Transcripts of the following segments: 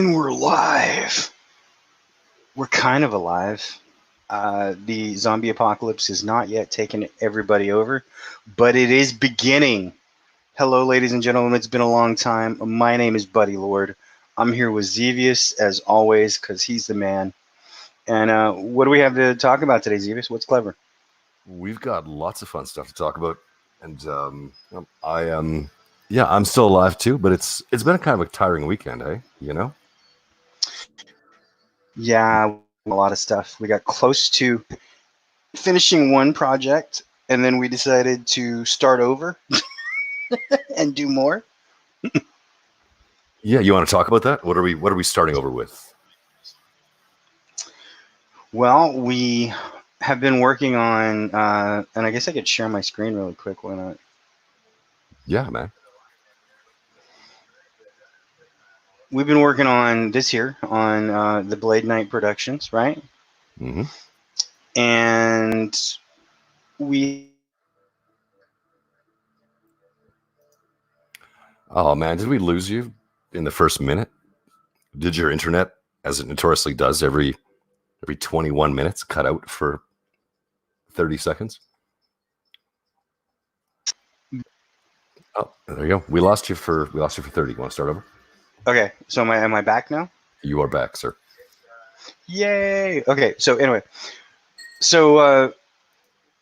And we're live. We're kind of alive. The zombie apocalypse has not yet taken everybody over, but it is beginning. Hello, ladies and gentlemen. It's been a long time. My name is Buddy Lord. I'm here with Xevious, as always, because he's the man. And what do we have to talk about today, Xevious? What's clever? We've got lots of fun stuff to talk about. And I am, I'm still alive too, but it's been a kind of a tiring weekend, eh? You know? Yeah, a lot of stuff. We got close to finishing one project, and then we decided to start over and do more. Yeah, you want to talk about that? What are we starting over with? Well, we have been working on, and I guess I could share my screen really quick. Why not? Yeah, man. We've been working on this here on the Blade Knight Productions, right? Mm-hmm. And we. Oh man, did we lose you in the first minute? Did your internet, as it notoriously does, every 21 minutes, cut out for 30 seconds? Oh, there you go. We lost you for 30. You want to start over? Okay, so am I back now? You are back, sir. Yay! Okay, so anyway, so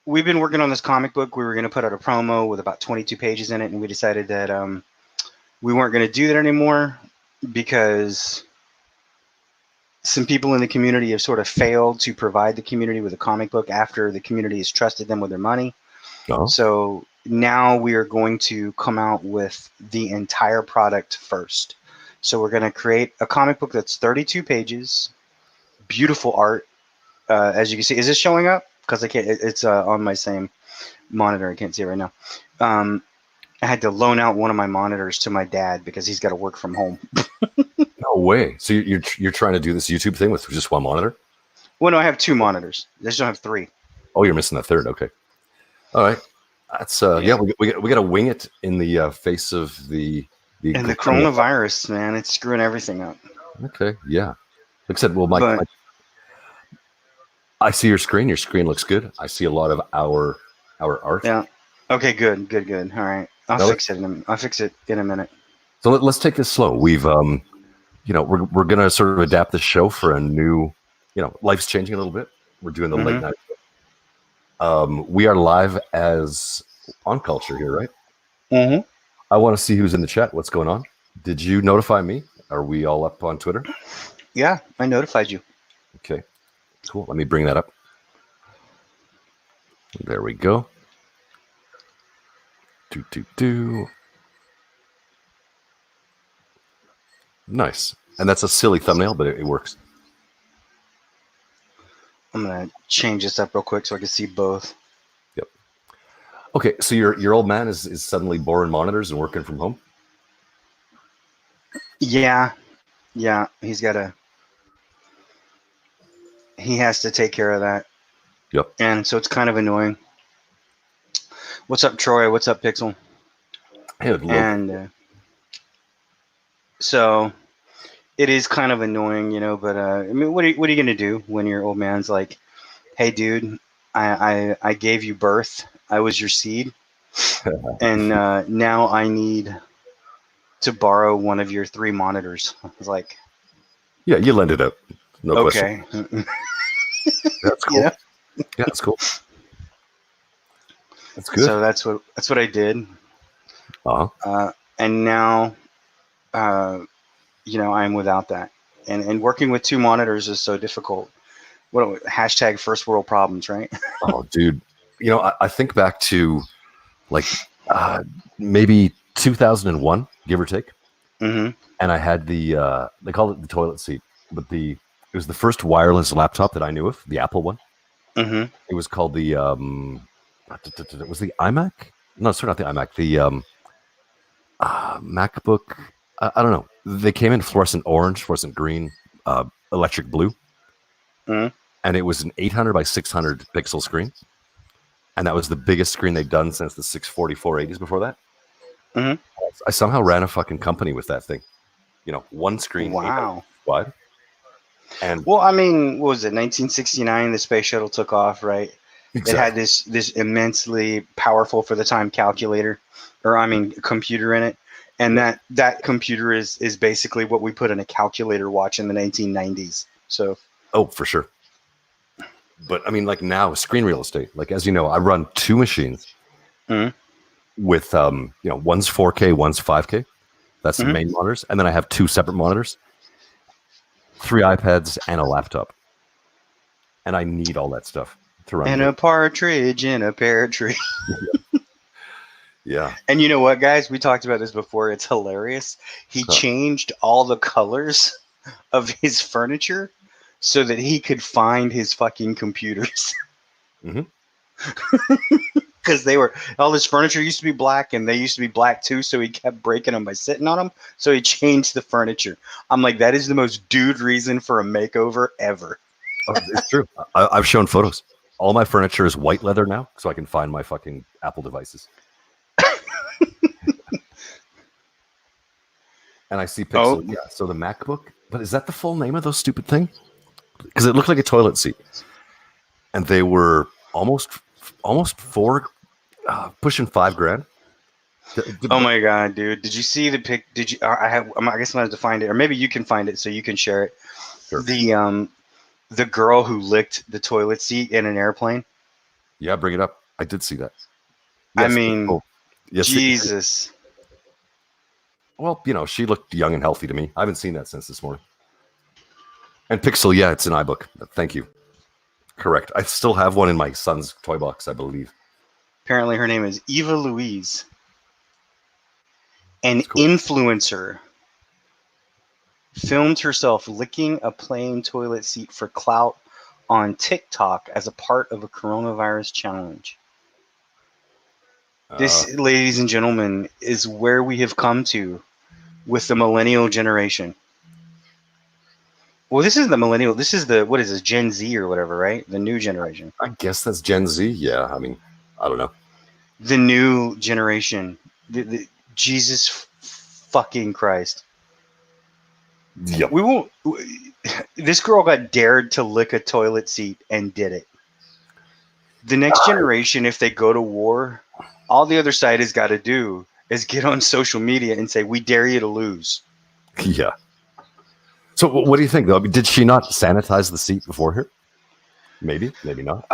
we've been working on this comic book. We were going to put out a promo with about 22 pages in it, and we decided that we weren't going to do that anymore because some people in the community have sort of failed to provide the community with a comic book after the community has trusted them with their money. Oh. So now we are going to come out with the entire product first. So we're going to create a comic book that's 32 pages, beautiful art. As you can see, is this showing up? Because I can't. It's on my same monitor. I can't see it right now. I had to loan out one of my monitors to my dad because he's got to work from home. No way. So you're trying to do this YouTube thing with just one monitor? Well, no, I have two monitors. I just don't have three. Oh, you're missing the third. Okay. All right. That's we got to wing it in the face of the and the coronavirus, man. It's screwing everything up. Okay. Yeah. Like I said, well, I see your screen. Your screen looks good. I see a lot of our art. Yeah. Okay. Good. All right. I'll fix it in a minute. So let's take this slow. We've we're gonna sort of adapt the show for a new, life's changing a little bit. We're doing the late night show. We are live as On Culture here, right? Mm-hmm. I want to see who's in the chat. What's going on? Did you notify me? Are we all up on Twitter? Yeah, I notified you. Okay, cool. Let me bring that up. There we go. Nice. And that's a silly thumbnail, but it works. I'm going to change this up real quick so I can see both. Yep. Okay, so your old man is suddenly borrowing monitors and working from home? Yeah. He has to take care of that. Yep. And so it's kind of annoying. What's up, Troy? What's up, Pixel? Hey, and so it is kind of annoying, but I mean, what are you going to do when your old man's like, hey, dude, I gave you birth. I was your seed. And now I need to borrow one of your 3 monitors. I was like, yeah, you lend it out. No okay. Question. That's cool. Yeah, that's cool. That's good. So that's what I did. Uh-huh. And now, I'm without that. And working with 2 monitors is so difficult. What hashtag first world problems, right? Oh, dude. I think back to like maybe 2001, give or take. Mm-hmm. And I had the they called it the toilet seat, but it was the first wireless laptop that I knew of, the Apple one. Mm-hmm. It was called the was the iMac? No, sorry, not the iMac. The MacBook. I don't know. They came in fluorescent orange, fluorescent green, electric blue, mm-hmm. and it was an 800 by 600 pixel screen, and that was the biggest screen they'd done since the 640 480s before that. Mm-hmm. I somehow ran a fucking company with that thing. one screen, 800 Wow. wide, and Well, I mean, what was it? 1969, the space shuttle took off, right? It had exactly. this immensely powerful for the time calculator, or I mean, computer in it, and Yep. that computer is basically what we put in a calculator watch in the 1990s. So, Oh, for sure. But I mean, like now, screen real estate. Like as you know, I run two machines mhm, with one's 4K, one's 5K. That's the mhm. main monitors, and then I have two separate monitors, three iPads, and a laptop. And I need all that stuff to run And video. a partridge in a pear tree. Yeah. And you know what, guys? We talked about this before. It's hilarious. He Huh. changed all the colors of his furniture so that he could find his fucking computers. Hmm. Because they were all his furniture used to be black and they used to be black too, so he kept breaking them by sitting on them. So he changed the furniture. I'm like, that is the most dude reason for a makeover ever. Oh, it's true. I've shown photos. All my furniture is white leather now, so I can find my fucking Apple devices. And I see Pixel. Oh, Yeah. So the MacBook, but is that the full name of those stupid thing? Because it looked like a toilet seat, and they were almost four, pushing $5,000. oh my god, dude! Did you see the pic? Did you? I have. I guess I'm gonna have to find it, or maybe you can find it so you can share it. Sure. The girl who licked the toilet seat in an airplane. Yeah, bring it up. I did see that. I Yes. mean, Oh, yes. Jesus. Well, she looked young and healthy to me. I haven't seen that since this morning. And Pixel, yeah, it's an iBook. Thank you. Correct. I still have one in my son's toy box, I believe. Apparently, her name is Eva Louise, an That's cool. influencer. Filmed herself licking a plain toilet seat for clout on TikTok as a part of a coronavirus challenge. This, ladies and gentlemen, is where we have come to with the millennial generation. Well, this is the millennial. This is the, what is this, Gen Z or whatever, right? The new generation. I guess that's Gen Z. Yeah, I mean, I don't know. The new generation. Jesus fucking Christ. Yep. We won't. This girl got dared to lick a toilet seat and did it. The next generation, if they go to war, all the other side has got to do is get on social media and say, "We dare you to lose." Yeah. So what do you think, though? I mean, did she not sanitize the seat before her? Maybe, maybe not.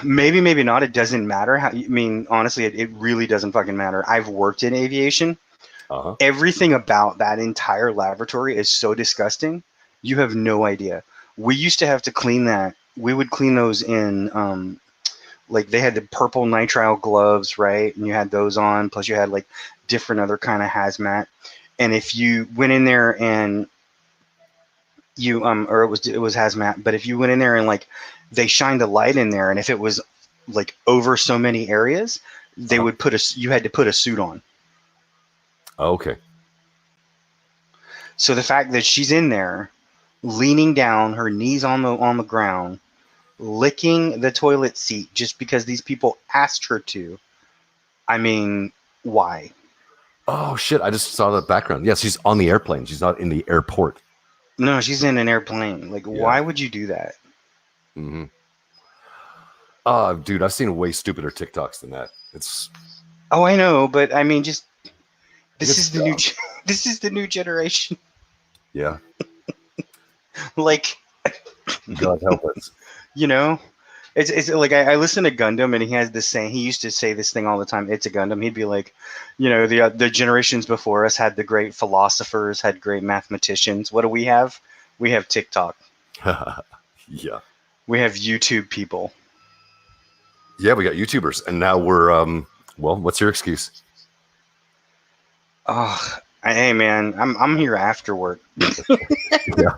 Maybe, maybe not. It doesn't matter. I mean, honestly, it really doesn't fucking matter. I've worked in aviation. Uh-huh. Everything about that entire laboratory is so disgusting. You have no idea. We used to have to clean that. We would clean those in, like they had the purple nitrile gloves, right? And you had those on. Plus you had like different other kind of hazmat. And if you went in there and you, or it was hazmat, but if you went in there and like they shined a light in there, and if it was like over so many areas, they would you had to put a suit on. Okay. So the fact that she's in there, leaning down, her knees on the ground, licking the toilet seat just because these people asked her to. I mean, why? Oh shit! I just saw the background. Yeah, she's on the airplane. She's not in the airport. No, she's in an airplane. Like, Yeah. why would you do that? Mm-hmm. Dude, I've seen way stupider TikToks than that. It's. Oh, I know, but I mean, just this It's is the new this is the new generation. Yeah. Like, God help us. you know, it's like I listen to Gundam, and he has this saying. He used to say this thing all the time. It's a Gundam. He'd be like, the generations before us had the great philosophers, had great mathematicians. What do we have? We have TikTok. Yeah. We have YouTube people. Yeah, we got YouTubers, and now we're well, what's your excuse? Oh, hey man, I'm here after work. Yeah.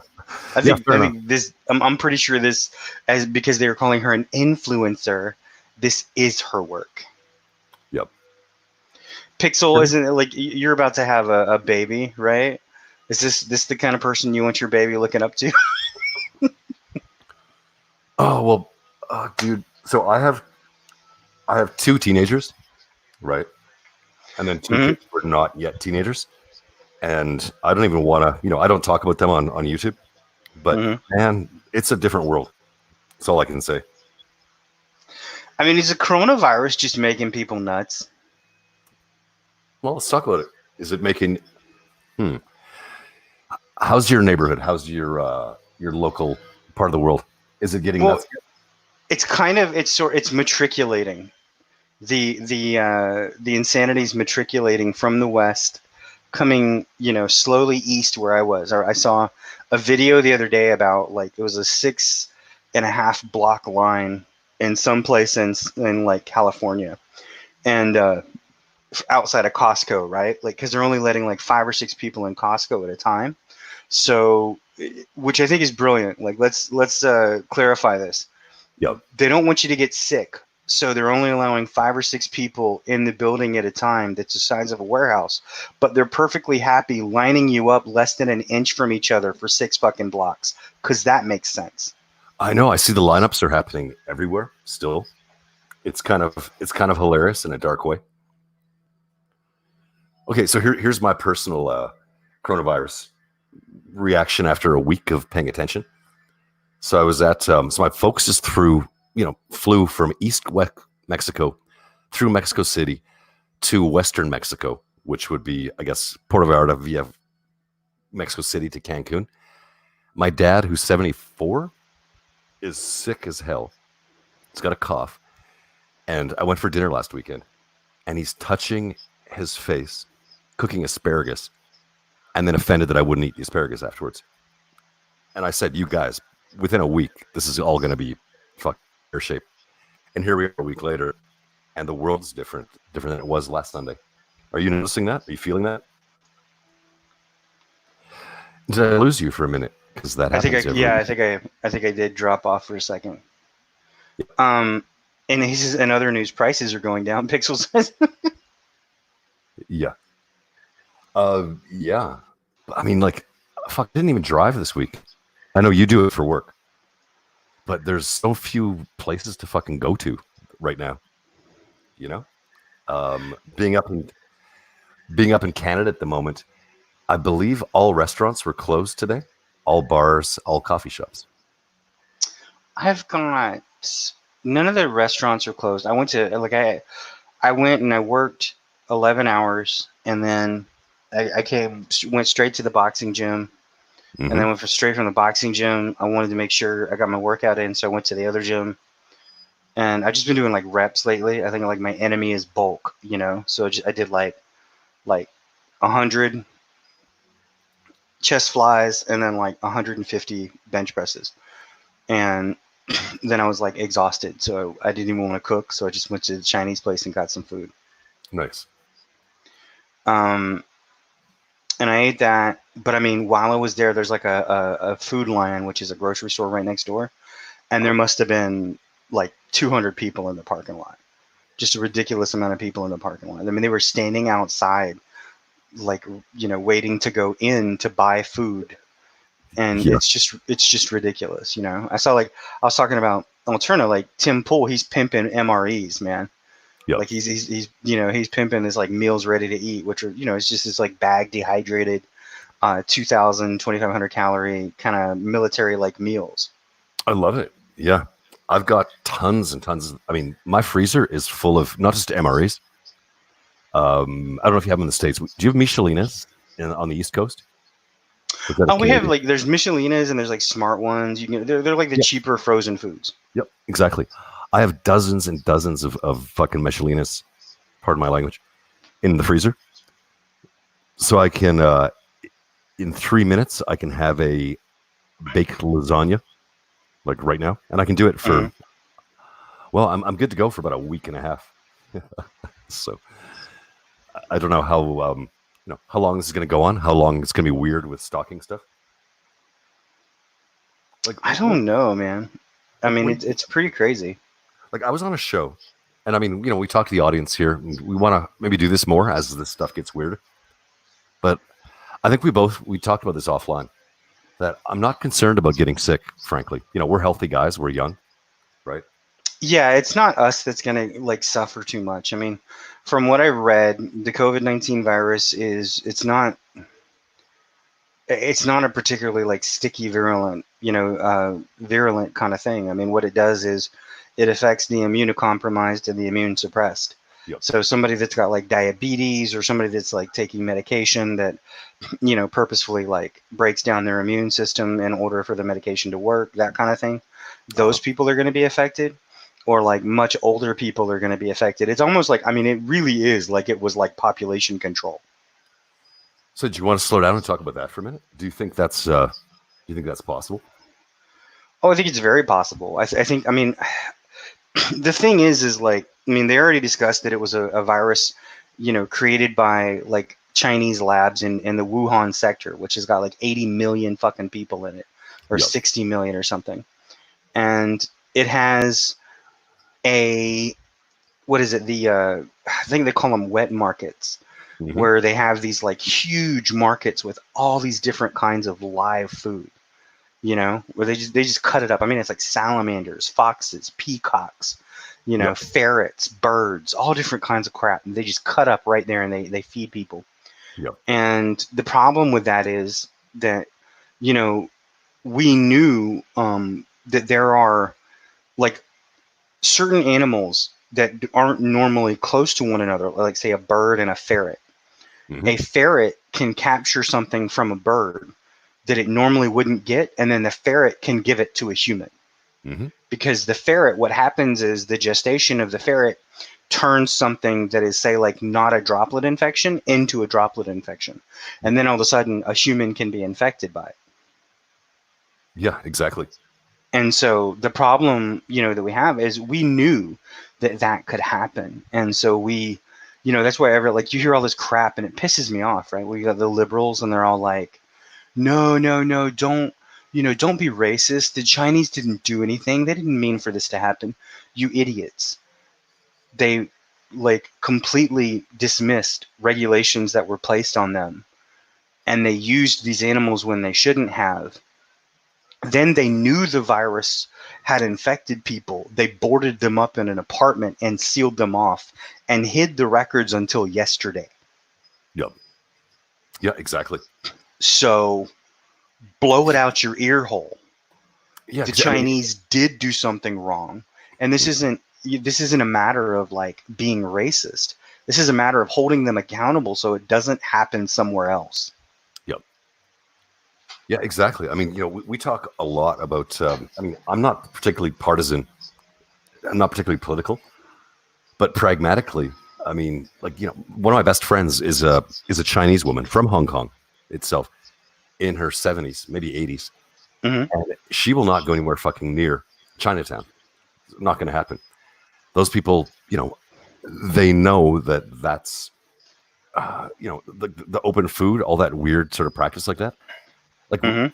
I think fair this. I'm pretty sure this, as because they were calling her an influencer, this is her work. Yep. Pixel, isn't it like you're about to have a baby, right? Is this the kind of person you want your baby looking up to? Oh well, dude. So I have two teenagers, right? And then two kids who are not yet teenagers. and I don't even want to, I don't talk about them on YouTube, but Hmm. man, it's a different world. That's all I can say. I mean, is the coronavirus just making people nuts? Well, let's talk about it. Is it making? Hmm. How's your neighborhood? How's your local part of the world? Is it getting Well, nuts? it's matriculating. The insanity is matriculating from the west, coming slowly east where I was. Or I saw a video the other day about like it was a 6.5 block line in some place in like California, and outside of Costco, right? Like because they're only letting like 5 or 6 people in Costco at a time. So, which I think is brilliant. Like let's clarify this. Yep. They don't want you to get sick, so they're only allowing 5 or 6 people in the building at a time. That's the size of a warehouse, but they're perfectly happy lining you up less than an inch from each other for 6 fucking blocks because that makes sense. I know. I see the lineups are happening everywhere still. It's kind of hilarious in a dark way. Okay, so here's my personal coronavirus reaction after a week of paying attention. So I was at so my folks just flew from East West Mexico through Mexico City to Western Mexico, which would be, I guess, Puerto Vallarta via Mexico City to Cancun. My dad, who's 74, is sick as hell. He's got a cough. And I went for dinner last weekend, and he's touching his face, cooking asparagus, and then offended that I wouldn't eat the asparagus afterwards. And I said, you guys, within a week, this is all going to be fucking air shape. And here we are a week later, and the world's different than it was last Sunday. Are you noticing that? Are you feeling that? Did I lose you for a minute? Because that I think happens I every yeah, week. I think I did drop off for a second. Um, and in other news, prices are going down. Pixels. Yeah. Yeah. I mean, like, fuck, I didn't even drive this week. I know you do it for work, but there's so few places to fucking go to right now. You know, being up in Canada at the moment, I believe all restaurants were closed today, all bars, all coffee shops. I've got none of the restaurants are closed. I went and I worked 11 hours, and then went straight to the boxing gym, and Mm-hmm. then straight from the boxing gym. I wanted to make sure I got my workout in, so I went to the other gym, and I've just been doing like reps lately. I think like my enemy is bulk, So I did like 100 chest flies and then like 150 bench presses, and then I was like exhausted, so I didn't even want to cook. So I just went to the Chinese place and got some food. Nice. Um, and I ate that. But I mean, while I was there, there's like a Food Lion, which is a grocery store right next door, and there must have been like 200 people in the parking lot. Just a ridiculous amount of people in the parking lot. I mean, they were standing outside, like waiting to go in to buy food, and Yeah, it's just ridiculous. I was talking about Alterna, like Tim Pool, he's pimping MREs, man. yeah. Like he's pimping his like meals ready to eat, which are it's just this like bag dehydrated 2,000 calorie kind of military like meals. I love it. Yeah, I've got tons and tons. I mean, my freezer is full of not just MREs. I don't know if you have them in the States. Do you have Michelinas on the East Coast? Is that a We have Canadian? like there's Michelinas and there's like smart ones. They're like the Yeah. cheaper frozen foods. Yep, exactly. I have dozens and dozens of fucking Michelinas, pardon my language, in the freezer. So I can, in 3 minutes, I can have a baked lasagna, like right now. And I can do it for, Mhm. well, I'm good to go for about a week and a half. So I don't know how long this is going to go on, how long it's going to be weird with stocking stuff. Like, I don't know, man. I mean, what, it's pretty crazy. like I was on a show, and I mean, we talk to the audience here. And we want to maybe do this more as this stuff gets weird. But I think we talked about this offline. That I'm not concerned about getting sick. Frankly, we're healthy guys. We're young, right? Yeah, it's not us that's gonna like suffer too much. I mean, from what I read, the COVID-19 virus it's not. it's not a particularly like sticky, virulent, virulent kind of thing. I mean, what it does is it affects the immunocompromised and the immune suppressed. Yep. So somebody that's got like diabetes or somebody that's like taking medication that, purposefully like breaks down their immune system in order for the medication to work, that kind of thing, those people are going to be affected. Or like much older people are going to be affected. It's almost like, I mean, it really is like it was like population control. So do you want to slow down and talk about that for a minute? Do you think that's possible? Oh, I think it's very possible. I think, I mean, the thing is like, I mean, they already discussed that it was a virus, created by like Chinese labs in the Wuhan sector, which has got like 80 million fucking people in it, or Yep. 60 million or something. And it has what is it? I think they call them wet markets, Mhm. where they have these like huge markets with all these different kinds of live food, where they just cut it up. I mean, it's like salamanders, foxes, peacocks, Yep. ferrets, birds, all different kinds of crap. And they just cut up right there and they feed people. Yep. And the problem with that is that, we knew that there are like certain animals that aren't normally close to one another, like say a bird and a ferret. Mhm. A ferret can capture something from a bird that it normally wouldn't get, and then the ferret can give it to a human. Mhm. Because the ferret, what happens is the gestation of the ferret turns something that is, say, like not a droplet infection into a droplet infection. And then all of a sudden, a human can be infected by it. Yeah, exactly. And so the problem, that we have is we knew that that could happen. And so we, that's why like you hear all this crap and it pisses me off, right? We got the liberals and they're all like, no, don't be racist. The Chinese didn't do anything. They didn't mean for this to happen. You idiots. They like completely dismissed regulations that were placed on them. And they used these animals when they shouldn't have. Then they knew the virus had infected people. They boarded them up in an apartment and sealed them off and hid the records until yesterday. Yep. Yeah, exactly. So blow it out your ear hole. Yeah, The exactly. Chinese did do something wrong. And this isn't a matter of like being racist. This is a matter of holding them accountable so it doesn't happen somewhere else. Yep. Yeah, exactly. I mean, we talk a lot about. I mean, I'm not particularly partisan. I'm not particularly political, but pragmatically, I mean, like one of my best friends is a Chinese woman from Hong Kong itself, in her 70s, maybe 80s, Mhm. and she will not go anywhere fucking near Chinatown. It's not going to happen. Those people, they know that that's, the open food, all that weird sort of practice like that. Like, Mhm.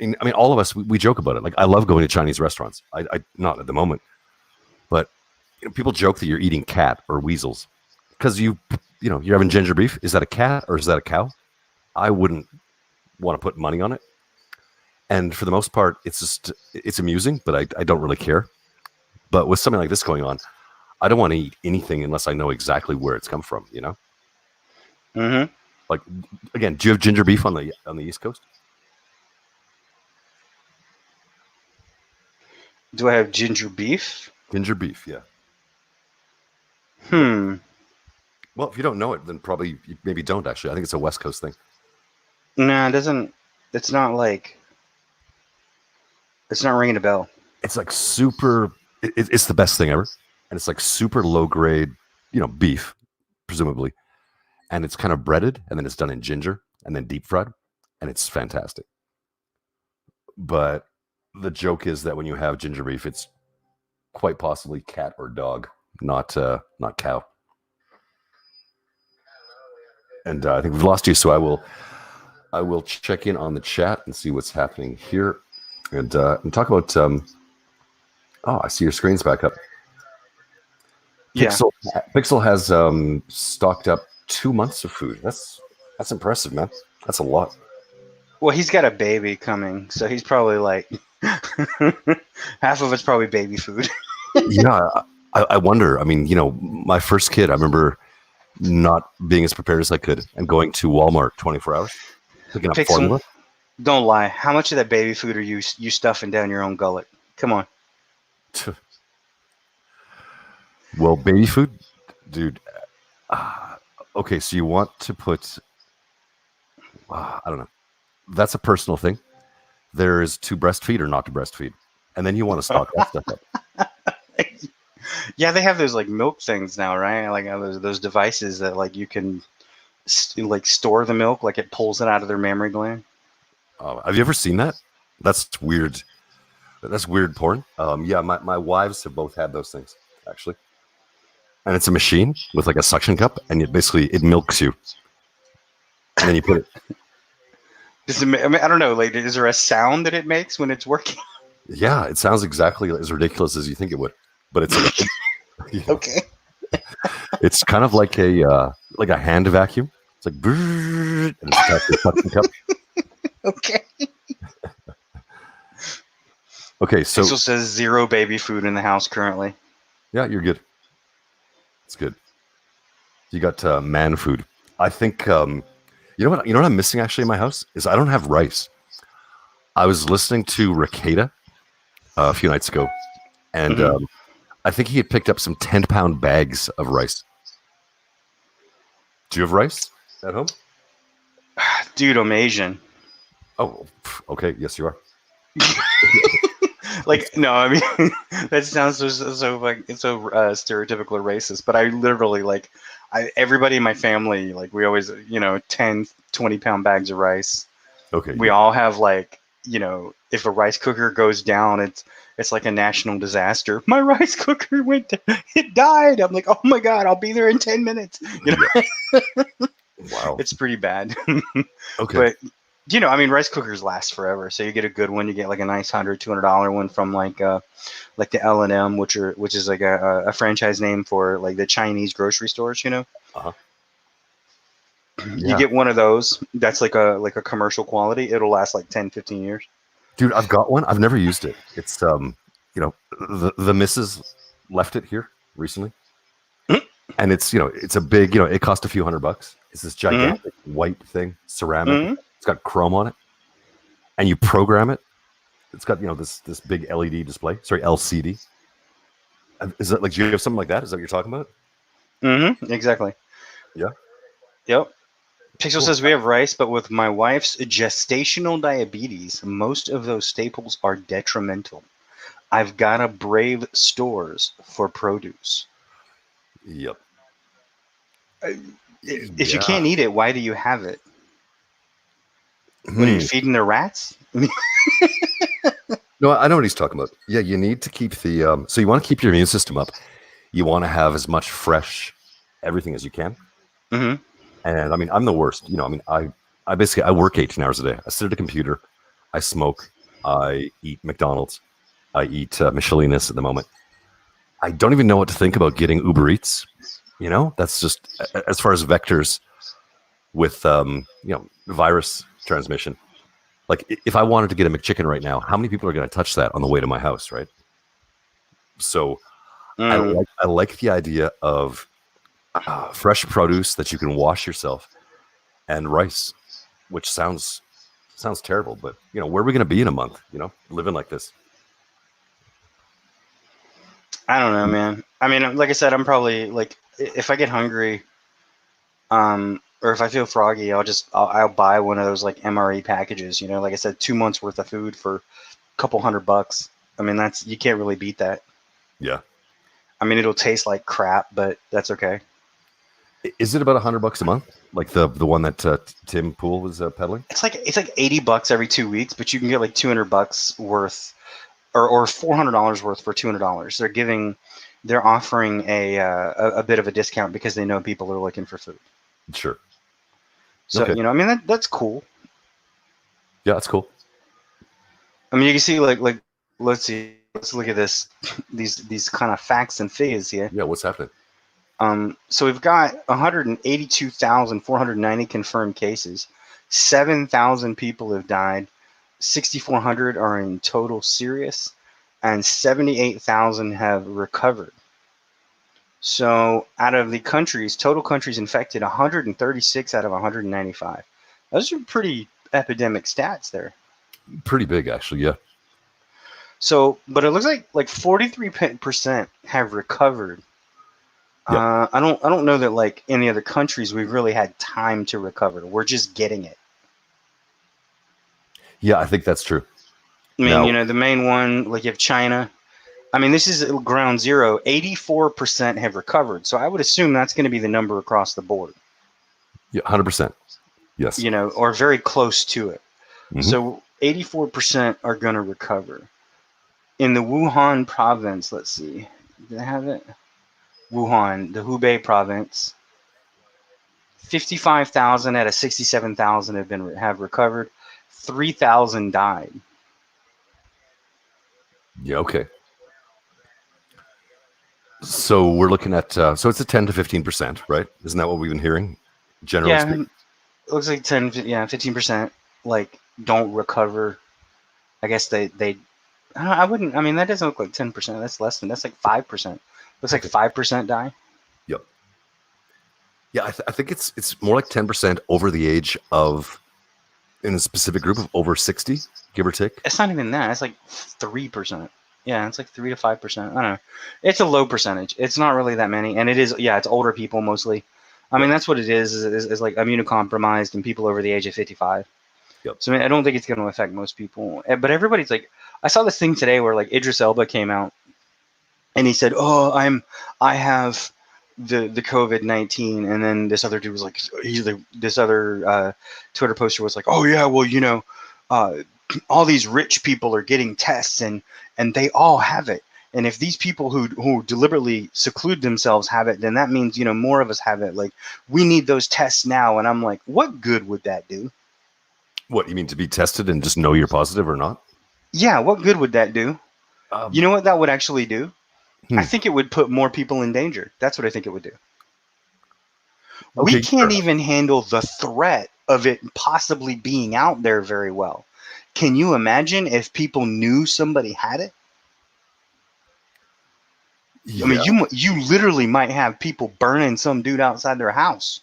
I mean, all of us, we joke about it. Like, I love going to Chinese restaurants. I not at the moment, but people joke that you're eating cat or weasels because you're having ginger beef. Is that a cat or is that a cow? I wouldn't want to put money on it. And for the most part, it's amusing, but I don't really care. But with something like this going on, I don't want to eat anything unless I know exactly where it's come from. Mhm. Like, again, do you have ginger beef on the East Coast? Do I have ginger beef? Ginger beef, yeah. Well, if you don't know it, then probably you maybe don't actually. I think it's a West Coast thing. No, it doesn't. It's not like. It's not ringing a bell. It's like super. It's the best thing ever, and it's like super low grade, beef, presumably, and it's kind of breaded, and then it's done in ginger, and then deep fried, and it's fantastic. But the joke is that when you have ginger beef, it's quite possibly cat or dog, not cow. And I think we've lost you, so I will check in on the chat and see what's happening here, and talk about. I see your screen's back up. Yeah. Pixel has stocked up 2 months of food. That's impressive, man. That's a lot. Well, he's got a baby coming, so he's probably like half of it's probably baby food. Yeah, I wonder. I mean, my first kid, I remember not being as prepared as I could and going to Walmart 24 hours, picking up Pixel, formula. Don't lie. How much of that baby food are you stuffing down your own gullet? Come on. Well, baby food, dude. Uh, okay, so you want to put, I don't know. That's a personal thing. There is to breastfeed or not to breastfeed. And then you want to stock that stuff up. Yeah, they have those like milk things now, right? Like those devices that like you can like store the milk, like it pulls it out of their mammary gland. Have you ever seen that? That's weird. That's weird porn. Yeah, my wives have both had those things, actually. And it's a machine with like a suction cup, and it milks you. And then you put it. I mean, I don't know. Like, is there a sound that it makes when it's working? Yeah, it sounds exactly as ridiculous as you think it would, but it's like Okay. it's kind of like a hand vacuum. It's like and it's attached to a suction cup. Okay. Okay, so Pixel says 0 baby food in the house currently. yeah, you're good. It's good. You got man food. I think you know what I'm missing actually in my house is I don't have rice. I was listening to Ricada a few nights ago, and I think he had picked up some 10-pound bags of rice. Do you have rice at home? Dude, I'm Asian. Oh, okay. Yes, you are. Like, no, I mean, that sounds so like it's so stereotypical or racist, but I literally like everybody in my family, like we always 10 20-pound bags of rice. Okay. We all have like, if a rice cooker goes down, it's like a national disaster. My rice cooker it died. I'm like, oh my God, I'll be there in 10 minutes. Wow. It's pretty bad. Okay. But I mean, rice cookers last forever. So you get a good one. You get like a nice $100-$200 one from like the L&M, which is like a franchise name for like the Chinese grocery stores. Uh-huh. You get one of those. That's like a commercial quality. It'll last like 10, 15 years. Dude, I've got one. I've never used it. It's the missus left it here recently, and it's a big it cost a few $100. It's this gigantic white thing, ceramic. It's got chrome on it, and you program it. It's got this big LED display. Sorry, LCD. Is that like? Do you have something like that? Is that what you're talking about? Exactly. Yeah. Yep. Pixel says we have rice, but with my wife's gestational diabetes, most of those staples are detrimental. I've got to brave stores for produce. Yep. If you can't eat it, why do you have it? What are you feeding the rats? No, I know what he's talking about. Yeah, you need to keep the so you want to keep your immune system up. You want to have as much fresh everything as you can. Mm-hmm. And I mean, I'm the worst. I basically I work 18 hours a day. I sit at a computer, I smoke, I eat McDonald's, I eat Michelinas at the moment. I don't even know what to think about getting Uber Eats. That's just as far as vectors with virus transmission. Like if I wanted to get a McChicken right now, how many people are going to touch that on the way to my house, right? So I like the idea of fresh produce that you can wash yourself and rice, which sounds terrible, but where are we going to be in a month? Living like this. I don't know, man. I mean, like I said, I'm probably like if I get hungry, or if I feel froggy, I'll buy one of those like MRE packages. Like I said, 2 months worth of food for a couple $100. I mean, you can't really beat that. Yeah. I mean, it'll taste like crap, but that's okay. Is it about $100 a month? Like the one that Tim Pool was peddling? It's like $80 every 2 weeks, but you can get like $200 worth, or $400 worth for $200. They're offering a bit of a discount because they know people are looking for food. Sure. So Okay. I mean that's cool. Yeah, that's cool. I mean, you can see like let's look at these kind of facts and figures here. Yeah, what's happening? So we've got 182,490 confirmed cases. 7,000 people have died. 6,400 are in total serious, and 78,000 have recovered. So out of the total countries infected, 136 out of 195. Those are pretty epidemic stats there. Pretty big, actually. Yeah. So, but it looks like 43% have recovered. Yep. I don't know that like any other countries we've really had time to recover. We're just getting it. Yeah, I think that's true. I mean, Now, you know, the main one, like you have China. I mean, this is ground zero. 84% have recovered. So I would assume that's going to be the number across the board. yeah, 100%. Yes. You know, or very close to it. Mhm. So 84% are going to recover. In the Wuhan province, let's see. Did I have it? Wuhan, the Hubei province. 55,000 out of 67,000 have recovered. 3,000 died. Yeah. Okay. So we're looking at so it's a 10 to 15%, right? Isn't that what we've been hearing? Generally Yeah, speaking. it looks like 15% like don't recover. I guess they I wouldn't. I mean, that doesn't look like 10%. That's less than. That's like 5%. Looks like 5% die. Yep. Yeah, I think it's more like 10% over the age of, in a specific group of over 60, give or take. It's not even that. It's like 3%. Yeah, it's like 3 to 5%. I don't know. It's a low percentage. It's not really that many, and it is. Yeah, it's older people mostly. I mean, Yep. that's what it is like immunocompromised and people over the age of 55. Yep. So I mean, I don't think it's going to affect most people. But everybody's like, I saw this thing today where like Idris Elba came out and he said, "Oh, I have the COVID-19," and then this other dude was like, this other Twitter poster was like, "Oh yeah, well you know, all these rich people are getting tests and they all have it." And if these people who deliberately seclude themselves have it, then that means, you know, more of us have it. Like, we need those tests now. And I'm like, what good would that do? What, you mean to be tested and just know you're positive or not? Yeah, what good would that do? You know what that would actually do? I think it would put more people in danger. That's what I think it would do. Okay, We can't even handle the threat of it possibly being out there very well. Can you imagine if people knew somebody had it? yeah. I mean, you literally might have people burning some dude outside their house.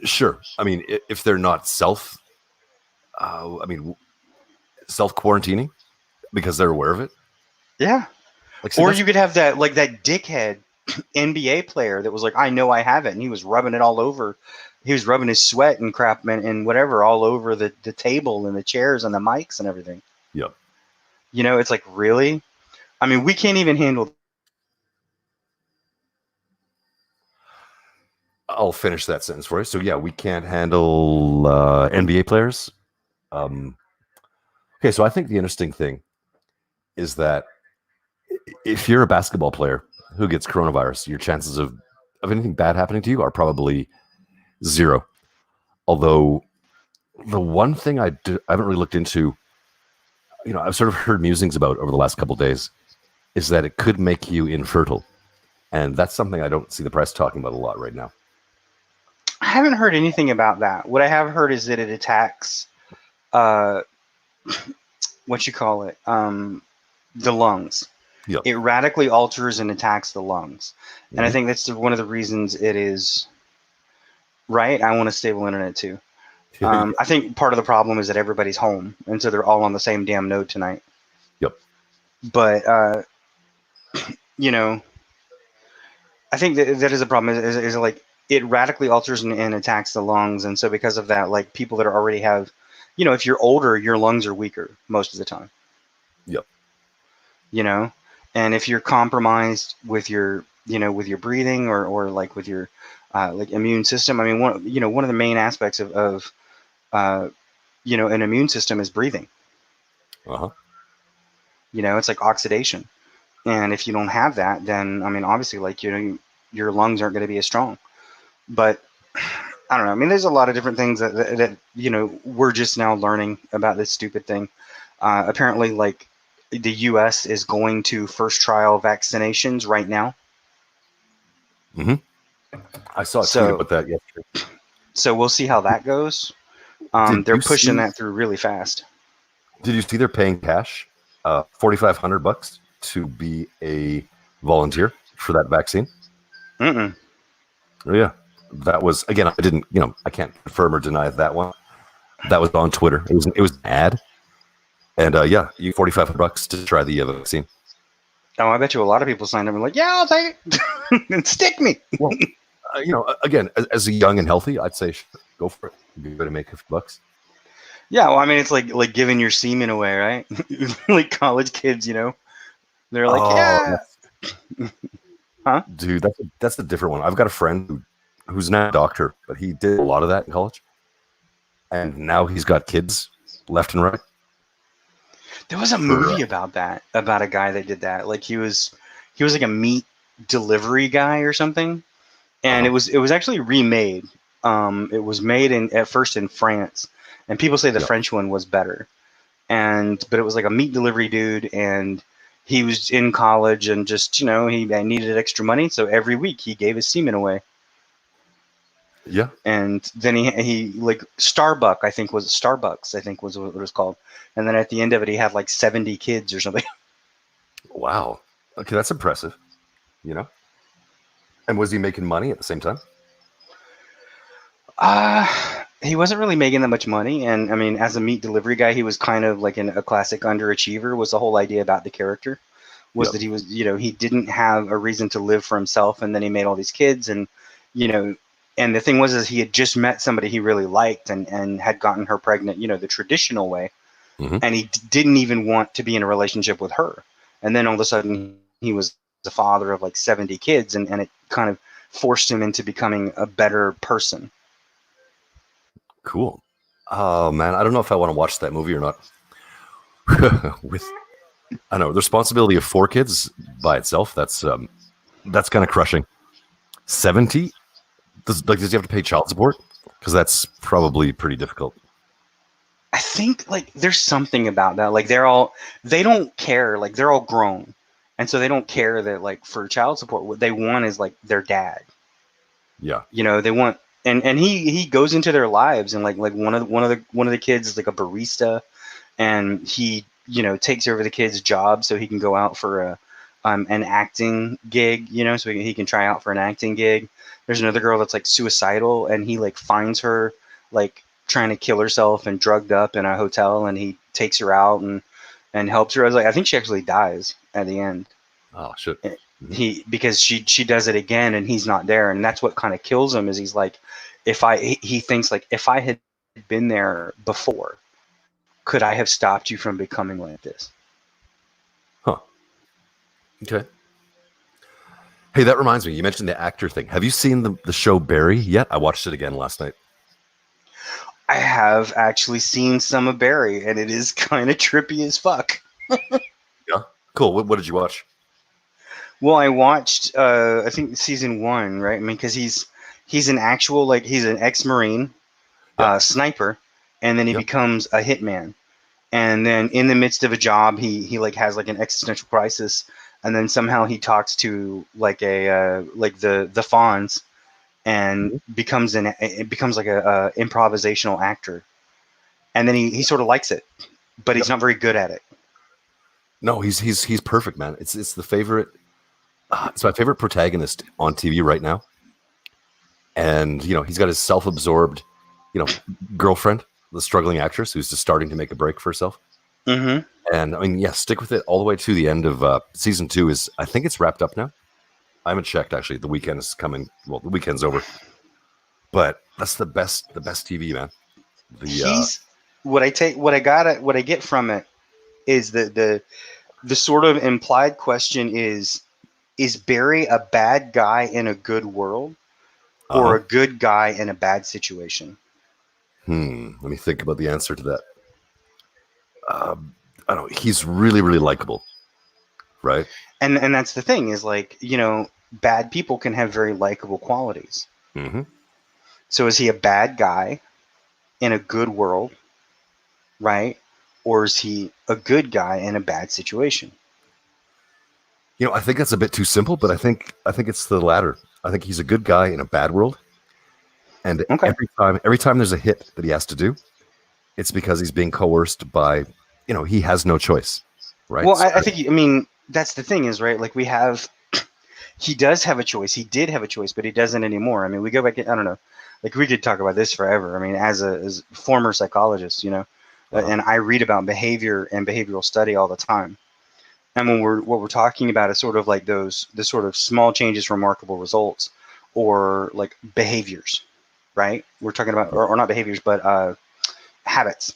Sure. I mean, if they're not self quarantining because they're aware of it. Yeah. Like, see, Or you could have that dickhead NBA player that was like, I know I have it, and he was rubbing it all over. He was rubbing his sweat and crap and whatever all over the table and the chairs and the mics and everything. Yep. You know, it's like, really? I mean, we can't even handle. I'll finish that sentence for you. So yeah, we can't handle NBA players. Okay, so I think the interesting thing is that if you're a basketball player who gets coronavirus, your chances of anything bad happening to you are probably zero. Although the one thing I haven't really looked into, you know, I've sort of heard musings about over the last couple of days, is that it could make you infertile. And that's something I don't see the press talking about a lot right now. I haven't heard anything about that. What I have heard is that it attacks, what you call it, the lungs. Yep. It radically alters and attacks the lungs. Mm-hmm. And I think that's one of the reasons it is, right? I want a stable internet too. I think part of the problem is that everybody's home, and so they're all on the same damn node tonight. Yep. But, you know, I think that is a problem, is like, it radically alters and attacks the lungs. And so because of that, like, people that already have, you know, if you're older, your lungs are weaker most of the time. Yep. You know, and if you're compromised with your, you know, with your breathing or like with your like immune system, I mean, one of the main aspects of you know, an immune system is breathing. Uh-huh. You know, it's like oxidation. And if you don't have that, then, I mean, obviously, like, you know, your lungs aren't going to be as strong. But I don't know. I mean, there's a lot of different things that you know, we're just now learning about this stupid thing. Apparently, like, the U.S. is going to first trial vaccinations right now. Mm-hmm. I saw a tweet about that yesterday. So we'll see how that goes. They're pushing that through really fast. Did you see they're paying cash, $4,500 to be a volunteer for that vaccine? Yeah, that was, again, I didn't, you know, I can't confirm or deny that one, that was on Twitter. It was an ad, and yeah, you $45 to try the vaccine. Oh, I bet you a lot of people signed up and like, yeah, I'll take it. And stick me. Well, again, as a young and healthy, I'd say go for it. You're going to make $50. Yeah, well, I mean, it's like giving your semen away, right? Like college kids, they're like, yeah. Huh? Dude, that's a different one. I've got a friend who's now a doctor, but he did a lot of that in college, and now he's got kids left and right. There was a movie about that, about a guy that did that. Like he was like a meat delivery guy or something, and it was actually remade. It was made at first in France, and people say the French one was better. But it was like a meat delivery dude, and he was in college and just he needed extra money, so every week he gave his semen away. Yeah. And then he like Starbucks, I think was what it was called. And then at the end of it, he had like 70 kids or something. Wow. Okay, that's impressive. And was he making money at the same time? He wasn't really making that much money. And I mean, as a meat delivery guy, he was kind of like a classic underachiever. Was the whole idea about the character was that he was, he didn't have a reason to live for himself. And then he made all these kids and the thing was he had just met somebody he really liked and had gotten her pregnant, the traditional way. Mm-hmm. And he didn't even want to be in a relationship with her. And then all of a sudden he was the father of like 70 kids and it kind of forced him into becoming a better person. Cool. Oh man, I don't know if I want to watch that movie or not. With the responsibility of 4 kids by itself, that's kind of crushing. 70? Does he have to pay child support? Because that's probably pretty difficult. I think like there's something about that. Like they don't care. Like they're all grown, and so they don't care that like for child support, what they want is like their dad. Yeah. They want, and he goes into their lives, and like one of the kids is like a barista, and he takes over the kid's job so he can go out for an acting gig, so he can try out for an acting gig. There's another girl that's like suicidal, and he like finds her like trying to kill herself and drugged up in a hotel, and he takes her out and helps her. I think she actually dies at the end. Oh shit. Because she does it again and he's not there, and that's what kind of kills him. Is he's like, he thinks like, if I had been there before, could I have stopped you from becoming like this? Huh. Okay. Hey, that reminds me, you mentioned the actor thing. Have you seen the show Barry yet? I watched it again last night. I have actually seen some of Barry, and it is kind of trippy as fuck. Yeah. Cool. What did you watch? Well, I watched, I think season 1, right? I mean, because he's an actual, like, he's an ex-Marine sniper, and then he becomes a hitman. And then in the midst of a job, he like has like an existential crisis, and then somehow he talks to like like the Fonz, and becomes like a improvisational actor. And then he sort of likes it, but he's not very good at it. No, he's perfect, man. It's the favorite. It's my favorite protagonist on TV right now. And he's got his self-absorbed, girlfriend, the struggling actress who's just starting to make a break for herself. Mm-hmm. And I mean, stick with it all the way to the end of season 2. I think it's wrapped up now. I haven't checked actually. The weekend is coming. Well, the weekend's over. But that's the best TV, man. What I get from it is the sort of implied question is Barry a bad guy in a good world, or a good guy in a bad situation? Let me think about the answer to that. I don't know. He's really, really likable, right? And that's the thing is like, bad people can have very likable qualities. Mm-hmm. So is he a bad guy in a good world, right? Or is he a good guy in a bad situation? I think that's a bit too simple, but I think it's the latter. I think he's a good guy in a bad world. And every time there's a hit that he has to do, it's because he's being coerced by, he has no choice, right? Well, I think, that's the thing is, right, like he does have a choice. He did have a choice, but he doesn't anymore. I mean, we go back, I don't know, Like we could talk about this forever. I mean, as a former psychologist, and I read about behavior and behavioral study all the time. And what we're talking about is sort of like the sort of small changes, remarkable results, or like behaviors, right? We're talking about, or not behaviors, but habits.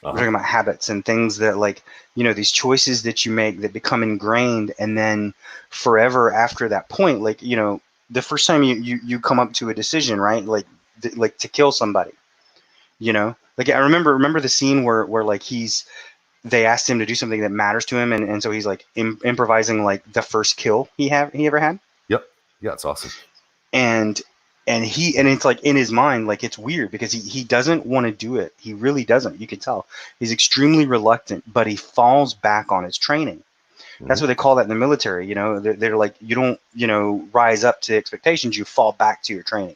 We're talking about habits and things that, like, these choices that you make that become ingrained, and then forever after that point, like, the first time you come up to a decision, right? Like to kill somebody, like I remember the scene where like they asked him to do something that matters to him, and so he's like improvising like the first kill he ever had. Yep. Yeah, it's awesome. And it's like in his mind, like it's weird because he doesn't want to do it. He really doesn't. You can tell he's extremely reluctant, but he falls back on his training. That's what they call that in the military. They're like, you don't rise up to expectations, you fall back to your training.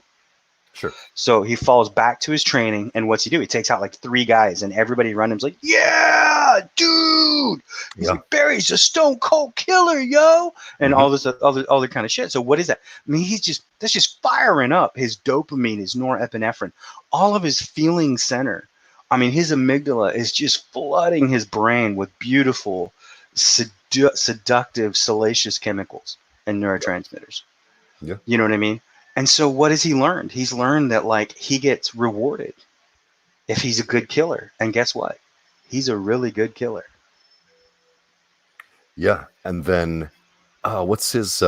Sure. So he falls back to his training, and what's he do? He takes out like 3 guys, and everybody around him's like, "Yeah, dude!" He's like, "Barry's a stone cold killer, yo!" And all this other kind of shit. So what is that? I mean, that's just firing up his dopamine, his norepinephrine, all of his feeling center. I mean, his amygdala is just flooding his brain with beautiful, seductive, salacious chemicals and neurotransmitters. Yeah. You know what I mean? And so what has he learned? He's learned that, like, he gets rewarded if he's a good killer. And guess what? He's a really good killer. Yeah. And then what's his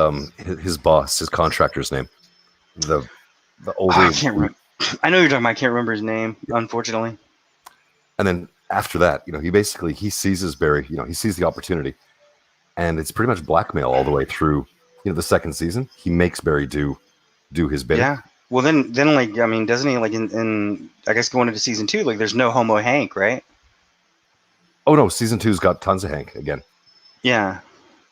boss, his contractor's name? The older I can't remember. I know you're talking about. I can't remember his name, unfortunately. And then after that, he seizes Barry, he sees the opportunity, and it's pretty much blackmail all the way through, the second season. He makes Barry do his bidding. Yeah. Well, then, like, I mean, doesn't he, like, in I guess going into season 2, like, there's no homo Hank, right? Oh no, season 2's got tons of Hank again. Yeah.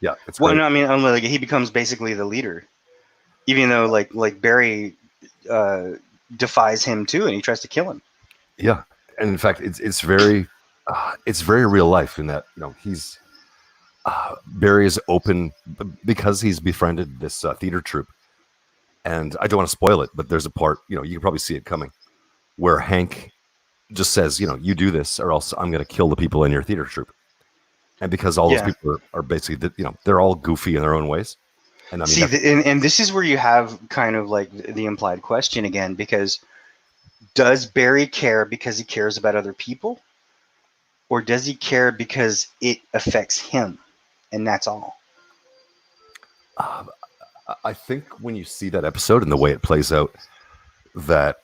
Yeah. It's well, great. no, I mean, like, he becomes basically the leader, even though like Barry defies him too, and he tries to kill him. Yeah, and in fact, it's very real life in that he's Barry is open because he's befriended this theater troupe, and I don't want to spoil it, but there's a part you can probably see it coming where Hank just says, you do this or else I'm going to kill the people in your theater troupe, and because all those people are basically they're all goofy in their own ways. And I mean, see, and this is where you have kind of like the implied question again, because does Barry care because he cares about other people, or does he care because it affects him, and that's all? I think when you see that episode and the way it plays out, that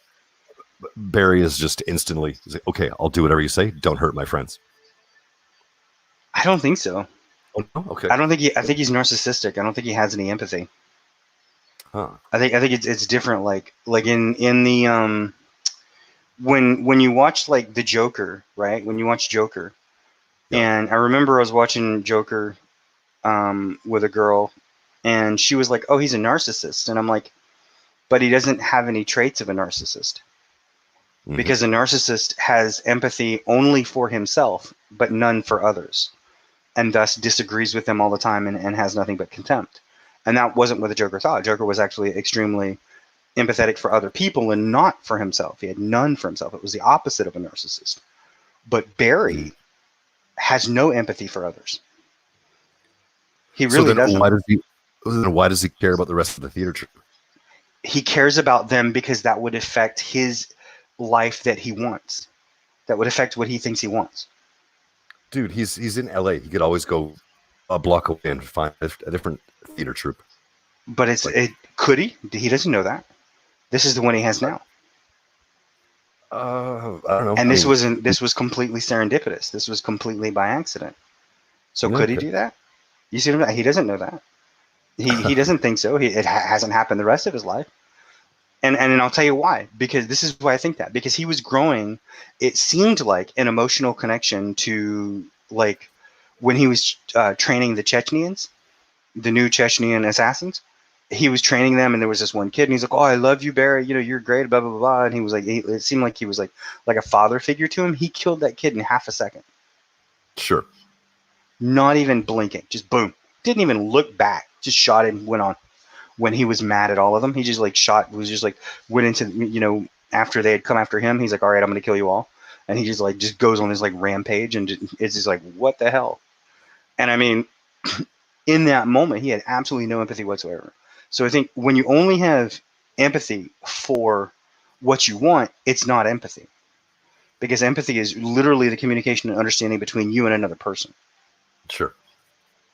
Barry is just instantly like, okay, I'll do whatever you say. Don't hurt my friends. I don't think so. Oh, no? Okay. I think he's narcissistic. I don't think he has any empathy. Huh. I think it's different. Like in the when you watch like the Joker, right? When you watch Joker, and I remember I was watching Joker with a girl, and she was like, "Oh, he's a narcissist," and I'm like, "But he doesn't have any traits of a narcissist." Because a narcissist has empathy only for himself, but none for others, and thus disagrees with them all the time and has nothing but contempt. And that wasn't what the Joker thought. Joker was actually extremely empathetic for other people and not for himself. He had none for himself. It was the opposite of a narcissist. But Barry has no empathy for others. He really doesn't. Why does he care about the rest of the theater troupe? He cares about them because that would affect his life that he wants. That would affect what he thinks he wants. Dude, he's in LA. He could always go a block away and find a different theater troupe. But could he? He doesn't know that. This is the one he has now. I don't know. And this was completely serendipitous. This was completely by accident. So could he do that? You see what I mean? He doesn't know that. He doesn't think so. It hasn't happened the rest of his life. And I'll tell you why. Because this is why I think that. Because he was growing, it seemed like an emotional connection to, like, when he was training the Chechens, the new Chechen assassins. He was training them, and there was this one kid, and he's like, "Oh, I love you, Barry. You're great." Blah blah blah. Blah. And he was like, it seemed like he was like a father figure to him. He killed that kid in half a second. Sure. Not even blinking, just boom. Didn't even look back. Just shot him, went on. when he was mad at all of them. He just like went into, after they had come after him, he's like, all right, I'm going to kill you all. And he just goes on this like rampage, and it's just like, what the hell? And I mean, in that moment, he had absolutely no empathy whatsoever. So I think when you only have empathy for what you want, it's not empathy, because empathy is literally the communication and understanding between you and another person. Sure.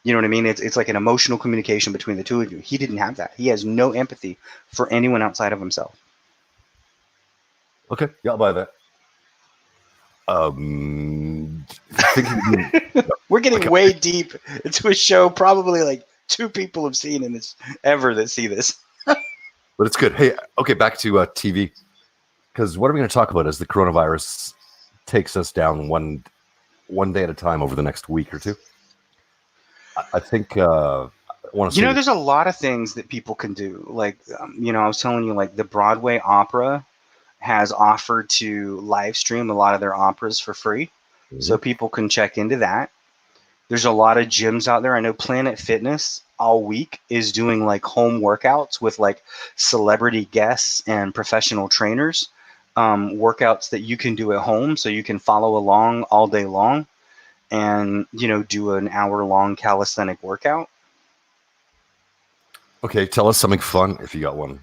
You know what I mean? It's like an emotional communication between the two of you. He didn't have that. He has no empathy for anyone outside of himself. Okay. Yeah, I'll buy that. We're getting way deep into a show. Probably like 2 people have seen in this ever that see this. But it's good. Hey, okay, back to TV, because what are we going to talk about as the coronavirus takes us down one day at a time over the next week or two? I think I want to. There's a lot of things that people can do. Like, I was telling you, like the Broadway Opera has offered to live stream a lot of their operas for free, so people can check into that. There's a lot of gyms out there. I know Planet Fitness all week is doing like home workouts with like celebrity guests and professional trainers, workouts that you can do at home, so you can follow along all day long and, do an hour-long calisthenic workout. Okay, tell us something fun if you got one.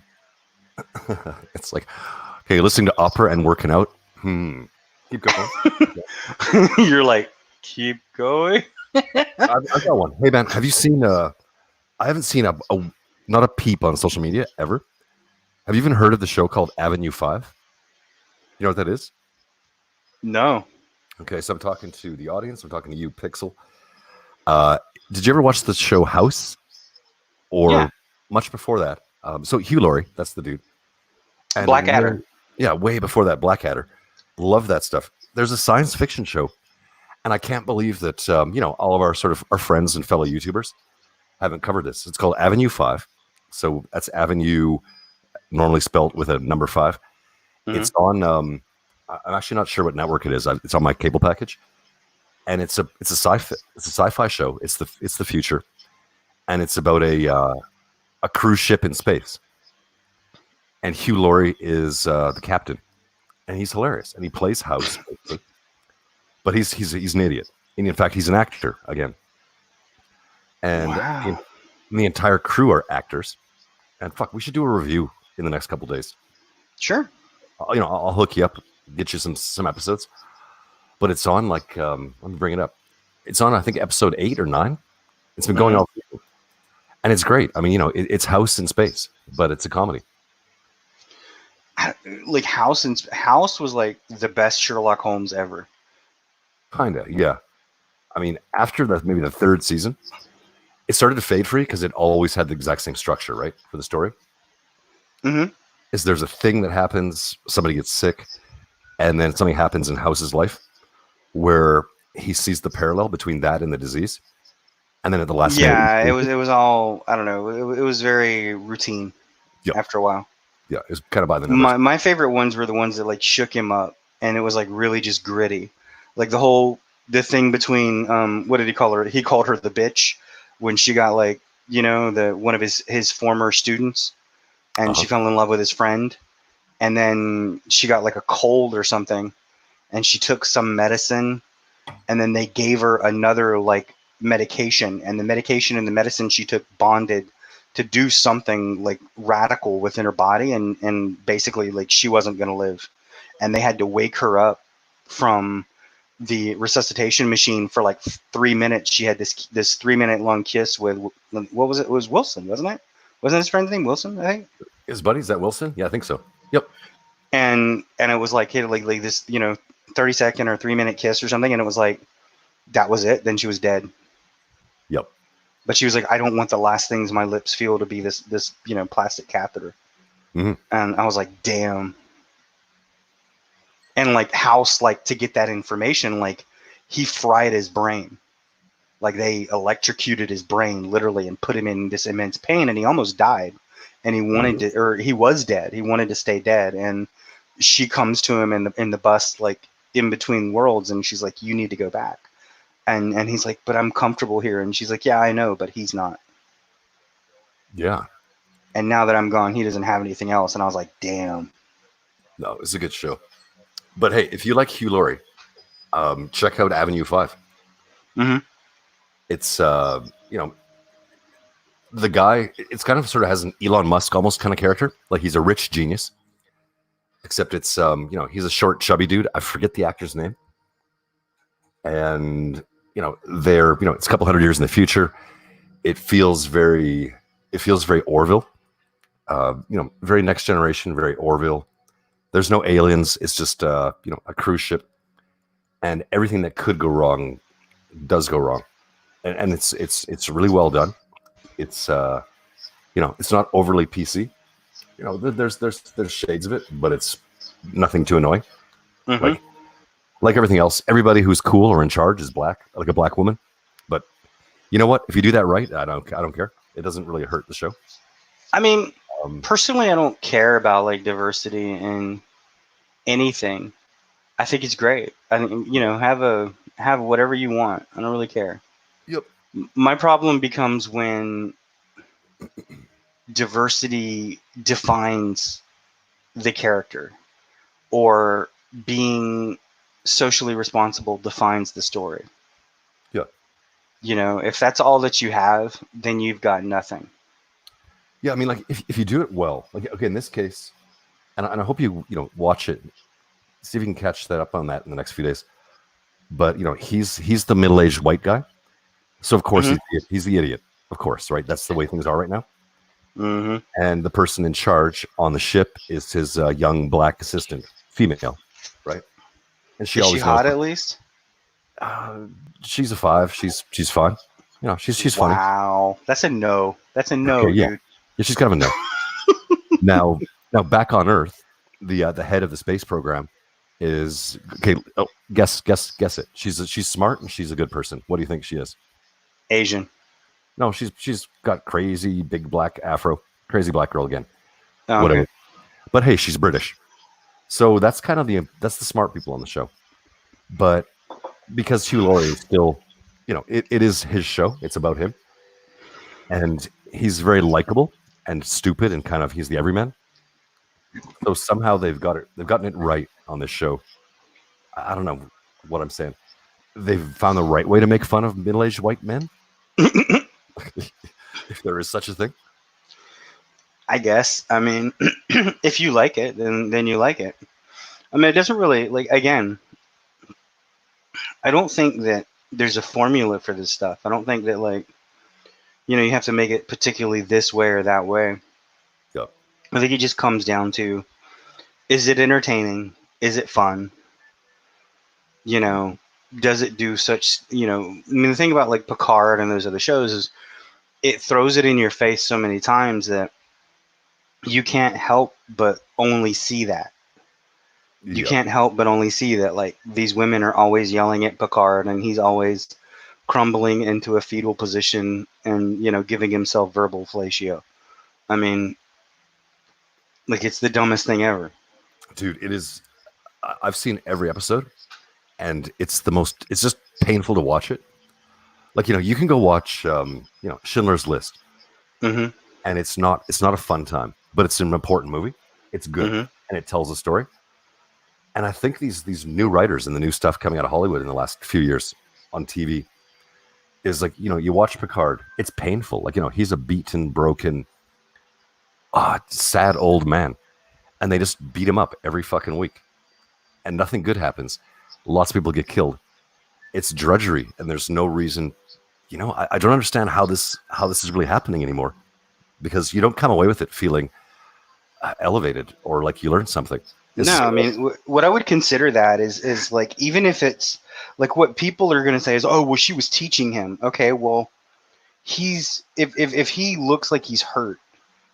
It's like, okay, listening to opera and working out. Keep going. You're like, keep going. I've got one. Hey man, have you seen? I haven't seen a not a peep on social media ever. Have you even heard of the show called Avenue 5? You know what that is? No. Okay, so I'm talking to the audience. I'm talking to you, Pixel. Did you ever watch the show House? Or much before that? So Hugh Laurie, that's the dude. And Blackadder. Way before that, Blackadder. Love that stuff. There's a science fiction show, and I can't believe that all of our sort of our friends and fellow YouTubers haven't covered this. It's called Avenue 5. So that's Avenue, normally spelled with a number 5. It's on. I'm actually not sure what network it is. It's on my cable package, and it's a sci-fi show. It's the future, and it's about a cruise ship in space. And Hugh Laurie is the captain, and he's hilarious, and he plays House, but he's an idiot. And in fact, he's an actor again. And the entire crew are actors. And fuck, we should do a review in the next couple days. Sure. I'll hook you up, get you some episodes. But it's on like let me bring it up. It's on I think episode 8 or 9. It's been going on, and it's great. I mean, it's House in space, but it's a comedy. Like House was like the best Sherlock Holmes ever. Kinda, yeah. I mean, after maybe the 3rd season, it started to fade free because it always had the exact same structure, right, for the story. Is there's a thing that happens, somebody gets sick, and then something happens in House's life where he sees the parallel between that and the disease, and then at the last minute, it was all, I don't know, it was very routine. After a while. Yeah, it was kind of by the numbers. My favorite ones were the ones that like shook him up, and it was like really just gritty, like the thing between what did he call her? He called her the bitch when she got like one of his former students, and she fell in love with his friend, and then she got like a cold or something, and she took some medicine, and then they gave her another like medication, and the medication and the medicine she took bonded to do something like radical within her body, and basically like she wasn't going to live, and they had to wake her up from the resuscitation machine for like 3 minutes. She had this 3-minute long kiss with, what was it? It was Wilson, wasn't it? Wasn't his friend's name Wilson? I think his buddy, is that Wilson? Yeah, I think so. Yep. And it was like this 30-second or 3-minute kiss or something, and it was like that was it. Then she was dead. Yep. But she was like, I don't want the last things my lips feel to be this plastic catheter. And I was like, damn. And like House, like to get that information, like he fried his brain. Like they electrocuted his brain literally and put him in this immense pain, and he almost died. And he wanted to, or he was dead. He wanted to stay dead. And she comes to him in the bus, like in between worlds, and she's like, you need to go back. And he's like, but I'm comfortable here. And she's like, yeah, I know, but he's not. Yeah. And now that I'm gone, he doesn't have anything else. And I was like, damn. No, it's a good show. But hey, if you like Hugh Laurie, check out Avenue 5. Hmm. It's the guy. It's kind of sort of has an Elon Musk almost kind of character. Like he's a rich genius, except it's he's a short, chubby dude. I forget the actor's name, and they're it's a couple hundred years in the future. It feels very Orville. Very next generation, very Orville. There's no aliens. It's just a cruise ship, and everything that could go wrong does go wrong, and it's really well done. It's it's not overly PC. There's shades of it, but it's nothing too annoying. Hmm. Like everything else, everybody who's cool or in charge is black, like a black woman. But you know what? If you do that right, I don't care. It doesn't really hurt the show. I mean, Um, personally, I don't care about like diversity in anything. I think it's great. I think, have whatever you want. I don't really care. yep. My problem becomes when diversity defines the character, or being socially responsible defines the story. Yeah. If that's all that you have, then you've got nothing. Yeah. I mean, like if you do it well, like okay, in this case, and I hope watch it, see if you can catch that up on that in the next few days. But he's the middle-aged white guy, so of course Hmm. he's the idiot, of course, right? That's the way things are right now. Hmm. And the person in charge on the ship is his young black assistant, female, right? And she Is she always knows. hot at least? Uh, she's a 5. She's fine. She's funny. Wow, that's a no. That's a Okay, no, yeah, dude. yeah. She's kind of a no. Now back on Earth, the head of the space program is okay. Oh, guess it. She's smart and she's a good person. What do you think she is? Asian. No, she's got crazy big black afro, crazy black girl again. Oh, Whatever. okay. But hey, she's British, so that's the smart people on the show. But because Hugh Laurie is still, it is his show. It's about him, and he's very likable and stupid and kind of he's the everyman. So somehow they've gotten it right on this show. I don't know what I'm saying. They've found the right way to make fun of middle-aged white men, if there is such a thing. I guess. I mean, if you like it, then you like it. I mean, it doesn't really like. Again, I don't think that there's a formula for this stuff. I don't think that like you have to make it particularly this way or that way. Yeah. I think it just comes down to, is it entertaining? Is it fun? You know, does it do such? I mean, the thing about like Picard and those other shows is it throws it in your face so many times that you can't help but only see that. You Yeah. can't help but only see that like these women are always yelling at Picard and he's always crumbling into a fetal position and giving himself verbal fellatio. I mean, like it's the dumbest thing ever. Dude, it is. I've seen every episode, and it's the most. It's just painful to watch it. Like you can go watch Schindler's List, Hmm. and it's not a fun time, but it's an important movie. It's good, Hmm. and it tells a story. And I think these new writers and the new stuff coming out of Hollywood in the last few years on TV is like you watch Picard, it's painful. Like he's a beaten, broken, sad old man, and they just beat him up every fucking week, and nothing good happens. Lots of people get killed. It's drudgery, and there's no reason. I don't understand how this is really happening anymore, because you don't come away with it feeling elevated or like you learned something. No, It's I mean, what I would consider that is like, even if it's like what people are going to say is, oh, well, she was teaching him. Okay, well, he's if he looks like he's hurt,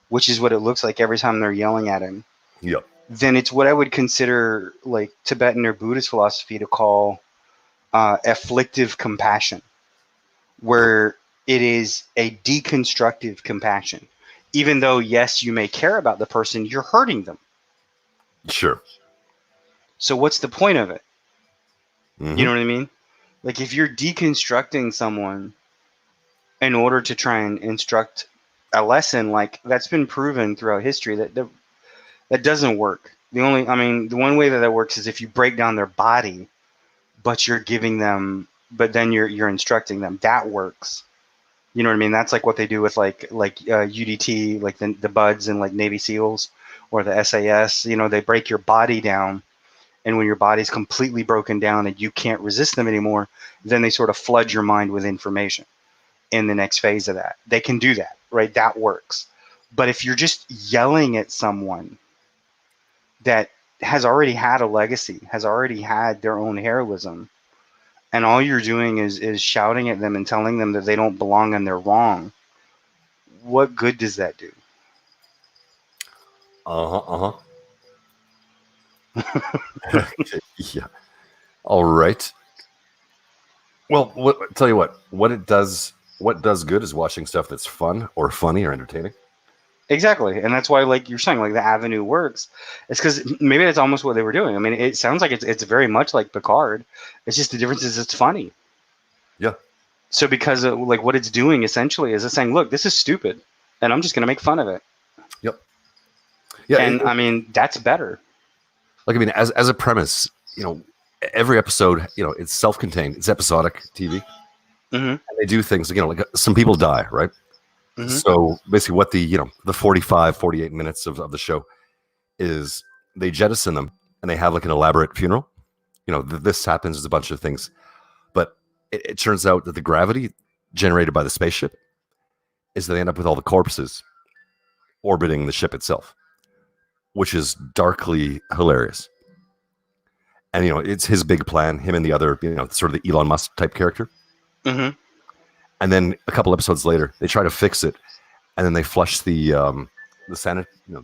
which is what it looks like every time they're yelling at him, yeah, then it's what I would consider like Tibetan or Buddhist philosophy to call afflictive compassion, where it is a deconstructive compassion. Even though, yes, you may care about the person, you're hurting them. sure. So what's the point of it? You Hmm. know what I mean? Like if you're deconstructing someone in order to try and instruct a lesson, like that's been proven throughout history that doesn't work. I mean, the one way that works is if you break down their body, but you're giving them, but then you're instructing them. That works. You know what I mean? That's like what they do with UDT, like the buds and like Navy SEALs or the SAS. You know, they break your body down, and when your body's completely broken down and you can't resist them anymore, then they sort of flood your mind with information in the next phase of that. They can do that, right? That works. But if you're just yelling at someone that has already had a legacy, has already had their own heroism, and all you're doing is shouting at them and telling them that they don't belong and they're wrong, what good does that do? Yeah. All right. Well, tell you what does good is watching stuff that's fun or funny or entertaining. Exactly. And that's why, like you're saying, like the Avenue works. It's because maybe that's almost what they were doing. I mean, it sounds like it's very much like Picard. It's just the difference is it's funny. Yeah. So because of, like what it's doing essentially is it's saying, look, this is stupid, and I'm just going to make fun of it. Yep. Yeah. And I mean, that's better. Like, I mean, as a premise, every episode, it's self-contained, it's episodic TV. Mm-hmm. And they do things, like some people die, right? Mm-hmm. So basically what the 45, 48 minutes of the show is, they jettison them and they have like an elaborate funeral. This happens, there's a bunch of things. But it turns out that the gravity generated by the spaceship is that they end up with all the corpses orbiting the ship itself, which is darkly hilarious. And, it's his big plan, him and the other, sort of the Elon Musk type character. Mm-hmm. And then a couple episodes later, they try to fix it, and then they flush the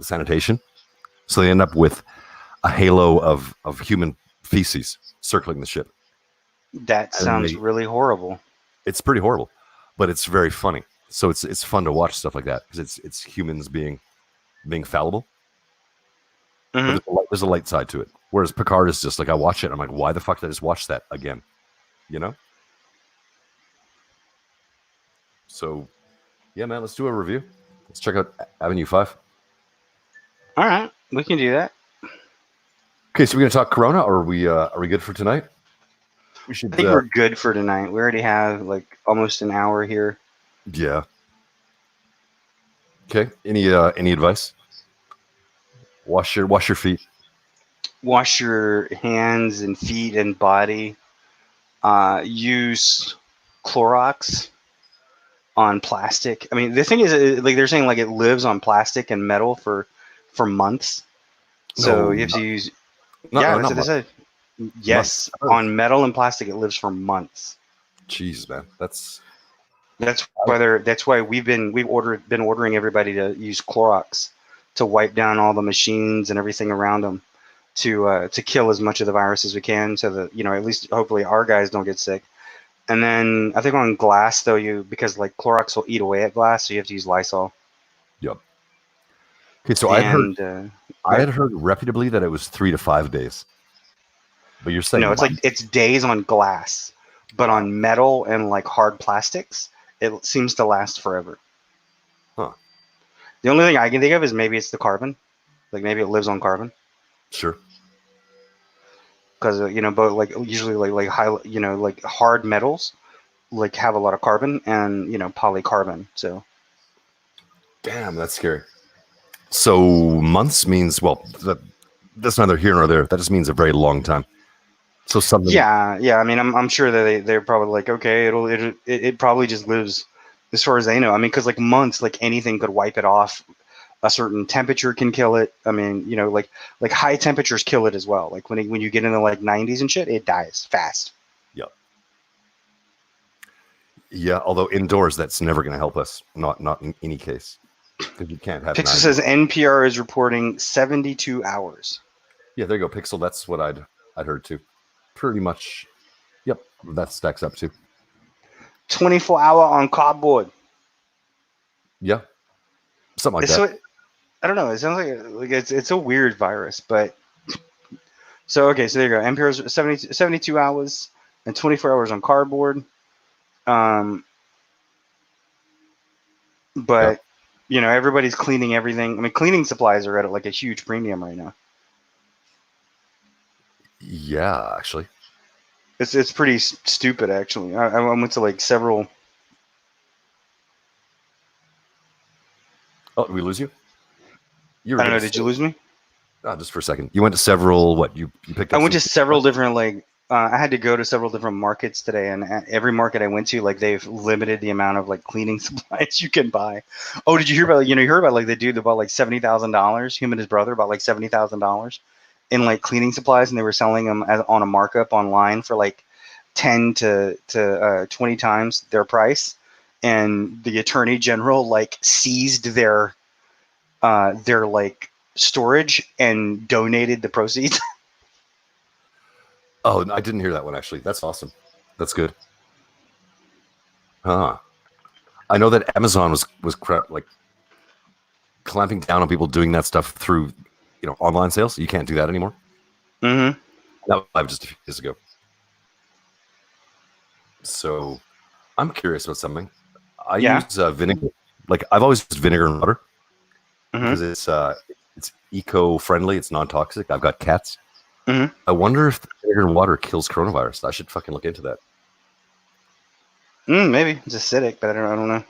sanitation. So they end up with a halo of human feces circling the ship. That sounds really horrible. It's pretty horrible, but it's very funny. So it's fun to watch stuff like that because it's humans being fallible. Mm-hmm. But there's a light side to it. Whereas Picard is just like, I watch it, I'm like, why the fuck did I just watch that again? So, yeah, man, let's do a review. Let's check out Avenue 5. All right, we can do that. Okay, so we're going to talk Corona, or are we good for tonight? I think we're good for tonight. We already have like almost an hour here. Yeah. Okay. Any advice? Wash your feet. Wash your hands and feet and body. Use Clorox on plastic. I mean, the thing is, like they're saying, like it lives on plastic and metal for months. So you have to use. That's what they said. Yes, on metal and plastic, it lives for months. Jeez, man, that's why we've been ordering everybody to use Clorox to wipe down all the machines and everything around them to kill as much of the virus as we can, so that at least hopefully our guys don't get sick. And then I think on glass though, because like Clorox will eat away at glass, so you have to use Lysol. Yep. Okay, so I had heard reputably that it was 3 to 5 days. But you're saying no, it's days on glass, but on metal and like hard plastics, it seems to last forever. Huh. The only thing I can think of is maybe it's the carbon, like maybe it lives on carbon. Sure. Because but like usually like high, like hard metals, like have a lot of carbon and polycarbon. So. Damn, that's scary. So months means, well, that's neither here nor there. That just means a very long time. So something. Yeah. I mean, I'm sure that they're probably like, okay, it probably just lives as far as they know. I mean, because like months, like anything could wipe it off. A certain temperature can kill it. I mean, like high temperatures kill it as well. Like when you get into like 90s and shit, it dies fast. Yep. Yeah, although indoors, that's never going to help us. Not in any case. Because you can't have. Pixel says NPR is reporting 72 hours. Yeah, there you go, Pixel. That's what I'd heard too. Pretty much. Yep, that stacks up too. 24-hour on cardboard. Yeah, something like that. I don't know. It sounds like it's a weird virus, but so okay. So there you go. NPR is 72 hours and 24 hours on cardboard. But You know, everybody's cleaning everything. I mean, cleaning supplies are at like a huge premium right now. Yeah, actually. It's pretty stupid actually. I went to like several. Oh, did we lose you? You I were don't going know. to Did say, you lose me? just for a second. You went to several. What you picked I up went some. to several different like. I had to go to several different markets today, and at every market I went to, like they've limited the amount of like cleaning supplies you can buy. Oh, did you hear about? You know, you heard about like the dude that bought like $70,000. Him and his brother bought like $70,000 in like cleaning supplies, and they were selling them on a markup online for like 10 to 20 times their price. And the attorney general like seized their like storage and donated the proceeds. Oh, I didn't hear that one actually. That's awesome. That's good. Huh. I know that Amazon was like clamping down on people doing that stuff through, online sales. You can't do that anymore. Mm-hmm. That was just a few years ago. So I'm curious about something. I Yeah. use vinegar. Like I've always used vinegar and water Mm-hmm. because it's eco-friendly. It's non-toxic. I've got cats. Mm-hmm. I wonder if the vinegar and water kills coronavirus. I should fucking look into that. Maybe it's acidic, but I don't know.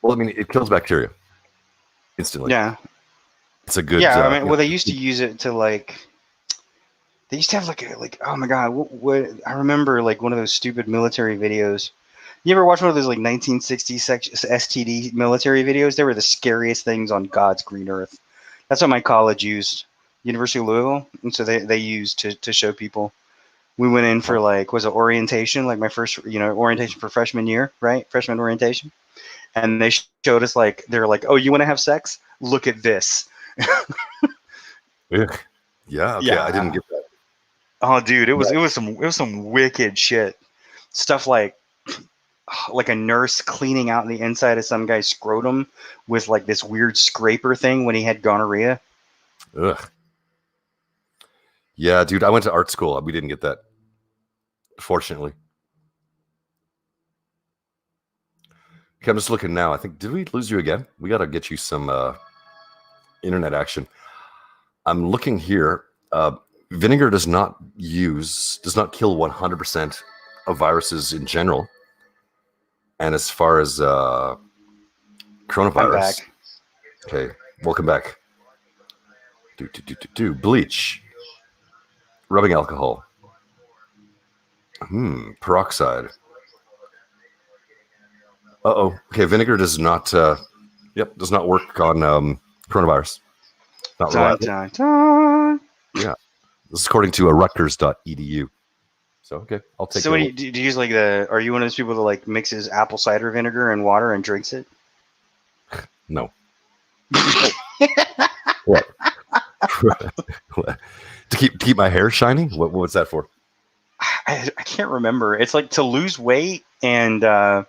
Well, I mean, it kills bacteria instantly. Yeah. It's a good. Yeah. I mean, well, they used to use it to like. They used to have like oh my god, what I remember like one of those stupid military videos. You ever watch one of those like 1960s STD military videos? They were the scariest things on God's green earth. That's what my college used, University of Louisville, and so they used to show people. We went in for like was it orientation, like my first orientation for freshman year, right? Freshman orientation, and they showed us like they're like, oh, you want to have sex? Look at this. Yeah. Okay. I didn't Yeah. get that. Oh, dude, it was some wicked shit. Stuff like a nurse cleaning out the inside of some guy's scrotum with like this weird scraper thing when he had gonorrhea. Ugh. Yeah, dude. I went to art school. We didn't get that, fortunately. Okay, I'm just looking now. I think did we lose you again? We got to get you some internet action. I'm looking here. Vinegar does not kill 100% of viruses in general. And as far as coronavirus, I'm back. Okay, welcome back. Bleach, rubbing alcohol, peroxide. Okay, vinegar does not. Does not work on coronavirus. Not Dun, reliable. dun, dun. Yeah, this is according to Rutgers.edu. So okay, I'll take. So what do you use like are you one of those people that like mixes apple cider vinegar and water and drinks it? No. What? To keep my hair shiny? What's that for? I can't remember. It's like to lose weight and I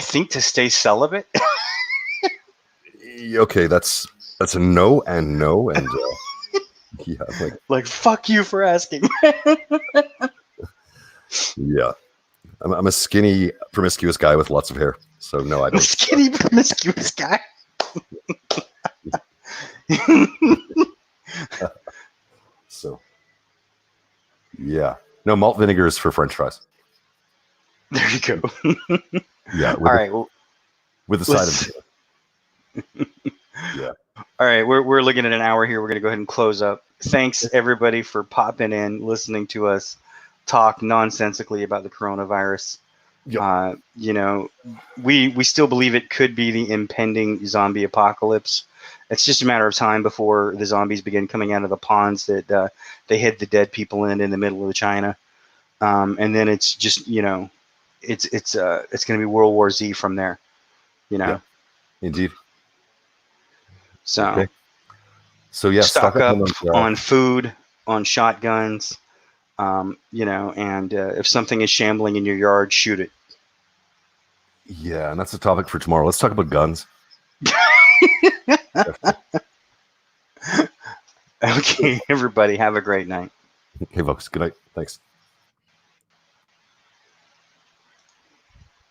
think to stay celibate. Okay, that's a no and yeah, Like fuck you for asking. Yeah, I'm a skinny, promiscuous guy with lots of hair. So no, I A don't. skinny promiscuous guy. So yeah, no, malt vinegar is for French fries. There you go. Yeah. All right. Well, with the side of yeah. All right. We're looking at an hour here. We're gonna go ahead and close up. Thanks everybody for popping in, listening to us talk nonsensically about the coronavirus. Yep. We still believe it could be the impending zombie apocalypse. It's just a matter of time before the zombies begin coming out of the ponds that they hid the dead people in the middle of China, and then it's just it's going to be World War Z from there. Yeah, indeed. So okay. So yeah, stock up on food, on shotguns. And if something is shambling in your yard, shoot it. Yeah, and that's the topic for tomorrow. Let's talk about guns. Okay, everybody, have a great night. Okay, folks. Good night. Thanks.